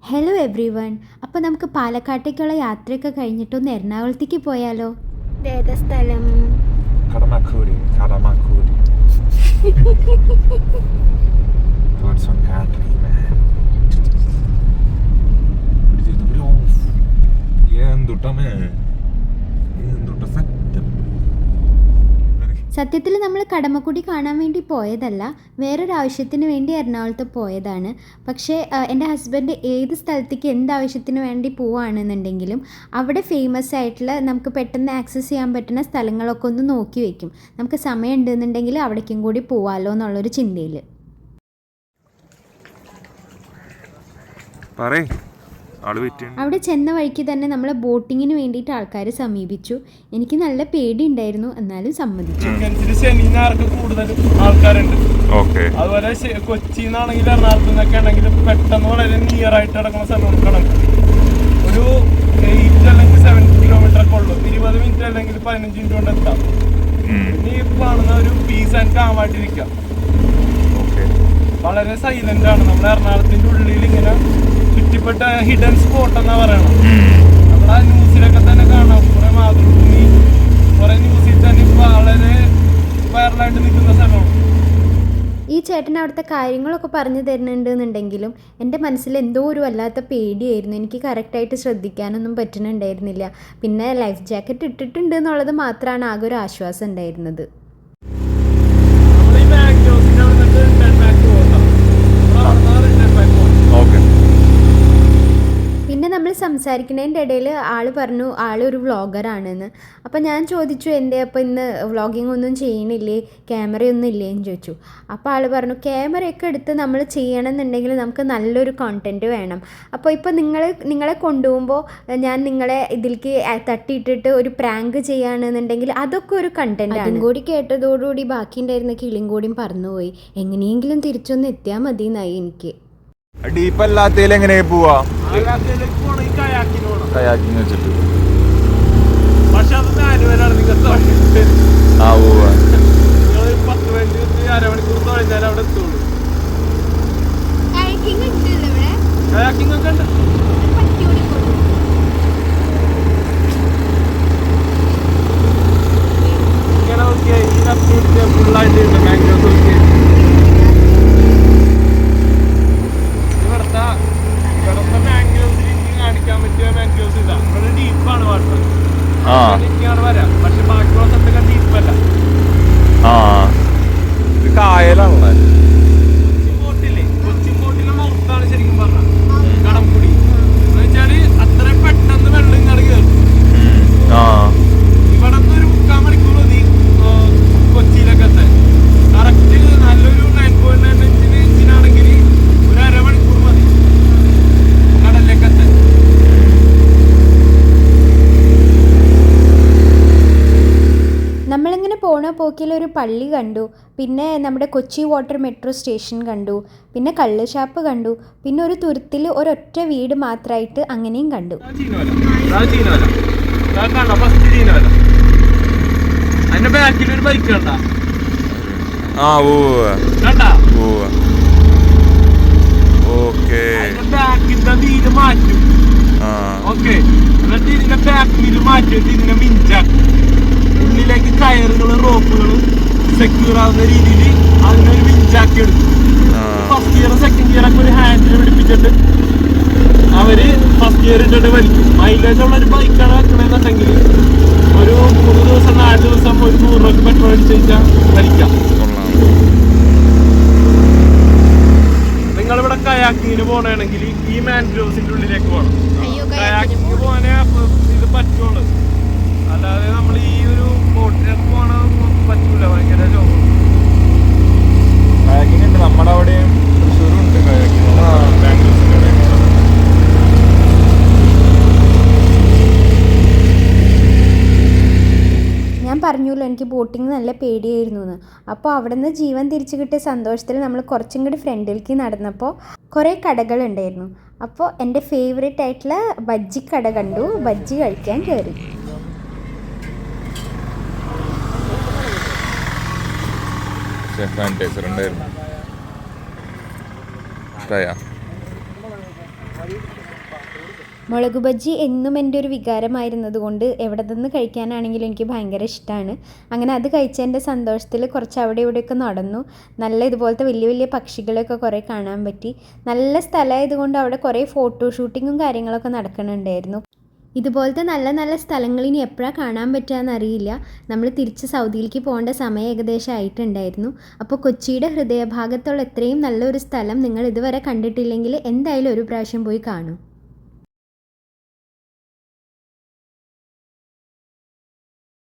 Hello every one. അപ്പോൾ നമുക്ക് പാലക്കാട്ടേക്കുള്ള യാത്രയൊക്കെ കഴിഞ്ഞിട്ടൊന്ന് എറണാകുളത്തേക്ക് പോയാലോ? ഏതാ സ്ഥലം? Kadamakudy. Birds on country, man. എന്തുട്ട സെറ്റപ്പ്. സത്യത്തിൽ നമ്മൾ കടമക്കുടി കാണാൻ വേണ്ടി പോയതല്ല, വേറൊരു ആവശ്യത്തിന് വേണ്ടി എറണാകുളത്ത് പോയതാണ്. പക്ഷേ എൻ്റെ ഹസ്ബൻഡ് ഏത് സ്ഥലത്തേക്ക് എന്താവശ്യത്തിന് വേണ്ടി പോവുകയാണെന്നുണ്ടെങ്കിലും അവിടെ ഫേമസ് ആയിട്ടുള്ള നമുക്ക് പെട്ടെന്ന് ആക്സസ് ചെയ്യാൻ പറ്റുന്ന സ്ഥലങ്ങളൊക്കെ ഒന്ന് നോക്കി വയ്ക്കും. നമുക്ക് സമയം ഉണ്ടെന്നുണ്ടെങ്കിൽ അവിടേക്കും കൂടി പോവാമല്ലോ എന്നുള്ളൊരു ചിന്തയിൽ. അവിടെ ചെന്ന വഴിക്ക് തന്നെ നമ്മളെ ബോട്ടിങ്ങിന് വേണ്ടിയിട്ട് ആൾക്കാർ സമീപിച്ചു. എനിക്ക് നല്ല പേടി ഉണ്ടായിരുന്നു, എന്നാലും സമ്മതിച്ചു. കൂടുതൽ ആൾക്കാരുണ്ട്. അതുപോലെ കൊച്ചിന്നാണെങ്കിൽ എറണാകുളത്ത് നിന്നൊക്കെ ആണെങ്കിലും പെട്ടെന്ന് വളരെ നിയർ ആയിട്ട് കിടക്കുന്ന സ്ഥലം ഒരു 8 അല്ലെങ്കിൽ 7 കിലോമീറ്റർ ഒക്കെ ഉള്ളു. 20 മിനിറ്റ് അല്ലെങ്കിൽ 15 മിനിറ്റ് കൊണ്ട് എത്താം. ഇനി കാണുന്ന ഒരു പീസ് ആൻഡ് കാമായിട്ടിരിക്കാം. വളരെ സൈലന്റ് ആണ്. നമ്മുടെ എറണാകുളത്തിന്റെ ഉള്ളിൽ ഇങ്ങനെ ചുറ്റിപ്പെട്ട ഹിഡൻ സ്പോട്ട് എന്നാ പറയണം. നമ്മളാ ന്യൂസിലൊക്കെ തന്നെ കാണാം. കുറെ മാതൃഭൂമി കുറെ ന്യൂസിൽ തന്നെ വളരെ വൈറലായിട്ട് നിൽക്കുന്ന സ്ഥലമാണ്. ഈ ചേട്ടൻ അവിടുത്തെ കാര്യങ്ങളൊക്കെ പറഞ്ഞു തരുന്നുണ്ടെന്നുണ്ടെങ്കിലും എൻ്റെ മനസ്സിൽ എന്തോ ഒരു വല്ലാത്ത പേടിയായിരുന്നു. എനിക്ക് കറക്റ്റായിട്ട് ശ്രദ്ധിക്കാനൊന്നും പറ്റുന്നുണ്ടായിരുന്നില്ല. പിന്നെ ലൈഫ് ജാക്കറ്റ് ഇട്ടിട്ടുണ്ട് എന്നുള്ളത് മാത്രമാണ് ആകെ ഒരു ആശ്വാസം ഉണ്ടായിരുന്നത്. പിന്നെ നമ്മൾ സംസാരിക്കുന്നതിൻ്റെ ഇടയിൽ ആൾ പറഞ്ഞു ആളൊരു വ്ളോഗറാണെന്ന്. അപ്പോൾ ഞാൻ ചോദിച്ചു എൻ്റെ അപ്പോൾ ഇന്ന് വ്ളോഗിങ് ഒന്നും ചെയ്യണില്ലേ, ക്യാമറയൊന്നും ഇല്ലേ എന്ന് ചോദിച്ചു. അപ്പോൾ ആൾ പറഞ്ഞു ക്യാമറയൊക്കെ എടുത്ത് നമ്മൾ ചെയ്യണമെന്നുണ്ടെങ്കിൽ നമുക്ക് നല്ലൊരു കോണ്ടൻറ്റ് വേണം. അപ്പോൾ ഇപ്പോൾ നിങ്ങളെ കൊണ്ടുപോകുമ്പോൾ ഞാൻ നിങ്ങളെ ഇതിലേക്ക് തട്ടിയിട്ടിട്ട് ഒരു പ്രാങ്ക് ചെയ്യുകയാണെന്നുണ്ടെങ്കിൽ അതൊക്കെ ഒരു കണ്ടൻറ്റ്. അതും കൂടി കേട്ടതോടുകൂടി ബാക്കി ഉണ്ടായിരുന്ന കിളിയും കൂടിയും പറന്നുപോയി. എങ്ങനെയെങ്കിലും തിരിച്ചൊന്ന് എത്തിയാൽ മതി എന്നായി എനിക്ക്. ഡീപ്പല്ലാത്തതിൽ എങ്ങനെ പോവാ? കയാക്കിങ് വെച്ചിട്ട് പക്ഷെ അത് മാനുവലാണ്. നിങ്ങൾക്ക് 10-15 അരമണിക്കൂർ തുഴഞ്ഞാൽ അവിടെ എത്തുള്ളൂ. കയാക്കിങ് ഒക്കെ ഉണ്ട്. ഇങ്ങനെ നോക്കിയാൽ ഈ നട്ട് ഫുള്ളായിട്ട് മാംഗ്രോസ് നോക്കിയാൽ ഇവിടുത്തെ മാംഗ്രോസിൽ എനിക്ക് കാണിക്കാൻ പറ്റിയ മാംഗ്രോസ് ഇതാ. ഇവിടെ ഡീപ്പാണ് വാട്ടർ. എനിക്കാണ് വരാം. പക്ഷെ ബാക്കിയുള്ള സ്ഥലത്തൊക്കെ ഡീപ്പല്ല. ഇത് കായലാണല്ലേ? കൊച്ചിൻ ബോട്ടിലെ മൗത്താണ് ശരിക്കും പറഞ്ഞാൽ കടംകുടി എന്ന് വെച്ചാല് അത്രയും പെട്ടെന്ന് വെള്ളം ഇങ്ങോട്ട് കയറും. ഇവിടത്തെ ഒരു 3/4 മണിക്കൂർ മതി കൊച്ചിയിലൊക്കെ എത്താൻ. കറക്റ്റ് നല്ലൊരു 9.9 ഇഞ്ചിനാണെങ്കിൽ ഒരു അരമണിക്കൂർ മതി കടലിലേക്ക് എത്താൻ. നമ്മളിങ്ങനെ പോണ പോക്കിൽ ഒരു പള്ളി കണ്ടു. പിന്നെ നമ്മുടെ കൊച്ചി വാട്ടർ മെട്രോ സ്റ്റേഷൻ കണ്ടു. പിന്നെ കള്ളുഷാപ്പ് കണ്ടു. പിന്നെ ഒരു തുരുത്തിൽ ഒരൊറ്റ വീട് മാത്രമായിട്ട് അങ്ങനെയും കണ്ടു. അതിന്റെ ബാക്കിലൊരു ബൈക്ക് കണ്ട ബാക്കിന്റെ വീല് മാറ്റും. ഓക്കെ, എന്നിട്ട് ഇതിന്റെ ബാക്ക് വീല് മാറ്റിയിട്ട് ഇതിനെ മിഞ്ചാക്കും. ഉള്ളിലേക്ക് കയറുകൾ റോപ്പുകൾ സെക്യൂർ ആവുന്ന രീതിയിൽ അതിനൊരു മിഞ്ചാക്കി എടുക്കും. ഫസ്റ്റ് ഗിയർ സെക്കൻഡ് ഗിയർ ഒക്കെ ഒരു ഹാൻഡിൽ പിടിപ്പിച്ചിട്ട് അവര് ഫസ്റ്റ് ഗിയർ ഇട്ടിട്ട് വലിക്കും. മൈലേജ് ഉള്ള ഒരു ബൈക്കാണ് വെക്കണമെന്നുണ്ടെങ്കിൽ ഒരു 3 ദിവസം 4 ദിവസം ഒരു 100 രൂപ പെട്രോൾ അടിച്ച് കഴിഞ്ഞാൽ വലിക്കാം. നിങ്ങളിവിടെ കയാക്കിങ്ങിന് പോകണമെങ്കിൽ ഈ മാൻഗ്രോവ്സിന്റെ ഉള്ളിലേക്ക് പോകണം. കയാക്കിങ് പോകാനേ ഇത് പറ്റുള്ളൂ. അല്ലാതെ നമ്മൾ ഈ ഒരു ബോട്ടിലേക്ക് പോകണ പറ്റൂല. ഭയങ്കര ജോബ്. കയാക്കിങ് ഉണ്ട് നമ്മുടെ അവിടെയും തൃശ്ശൂരും ഉണ്ട് കയാക്കിങ്. ഞാൻ പറഞ്ഞല്ലോ എനിക്ക് ബോട്ടിങ് നല്ല പേടിയായിരുന്നു എന്ന്. അപ്പോൾ അവിടെ നിന്ന് ജീവൻ തിരിച്ചു കിട്ടിയ സന്തോഷത്തിൽ നമ്മൾ കുറച്ചും കൂടി ഫ്രണ്ടിലേക്ക് നടന്നപ്പോൾ കുറേ കടകളുണ്ടായിരുന്നു. അപ്പോൾ എൻ്റെ ഫേവറേറ്റ് ആയിട്ടുള്ള ബജ്ജി കട കണ്ടു. ബജ്ജി കഴിക്കാൻ കയറി. സാനിറ്റൈസർ ഉണ്ടായിരുന്നു. ഇഷ്ടമായാ? മുളക് ബജ്ജി എന്നും എൻ്റെ ഒരു വികാരമായിരുന്നത് കൊണ്ട് എവിടെ നിന്ന് കഴിക്കാനാണെങ്കിലും എനിക്ക് ഭയങ്കര ഇഷ്ടമാണ്. അങ്ങനെ അത് കഴിച്ചതിൻ്റെ സന്തോഷത്തിൽ കുറച്ച് അവിടെ ഇവിടെയൊക്കെ നടന്നു. നല്ല ഇതുപോലത്തെ വലിയ വലിയ പക്ഷികളെയൊക്കെ കുറേ കാണാൻ പറ്റി. നല്ല സ്ഥലമായതുകൊണ്ട് അവിടെ കുറേ ഫോട്ടോ ഷൂട്ടിങ്ങും കാര്യങ്ങളൊക്കെ നടക്കുന്നുണ്ടായിരുന്നു. ഇതുപോലത്തെ നല്ല നല്ല സ്ഥലങ്ങൾ ഇനി എപ്പോഴാണ് കാണാൻ പറ്റുകയെന്ന് അറിയില്ല. നമ്മൾ തിരിച്ച് സൗദിയിലേക്ക് പോകേണ്ട സമയം ഏകദേശം ആയിട്ടുണ്ടായിരുന്നു. അപ്പോൾ കൊച്ചിയുടെ ഹൃദയഭാഗത്തുള്ള ഇത്രയും നല്ലൊരു സ്ഥലം നിങ്ങൾ ഇതുവരെ കണ്ടിട്ടില്ലെങ്കിൽ എന്തായാലും ഒരു പ്രാവശ്യം പോയി കാണും.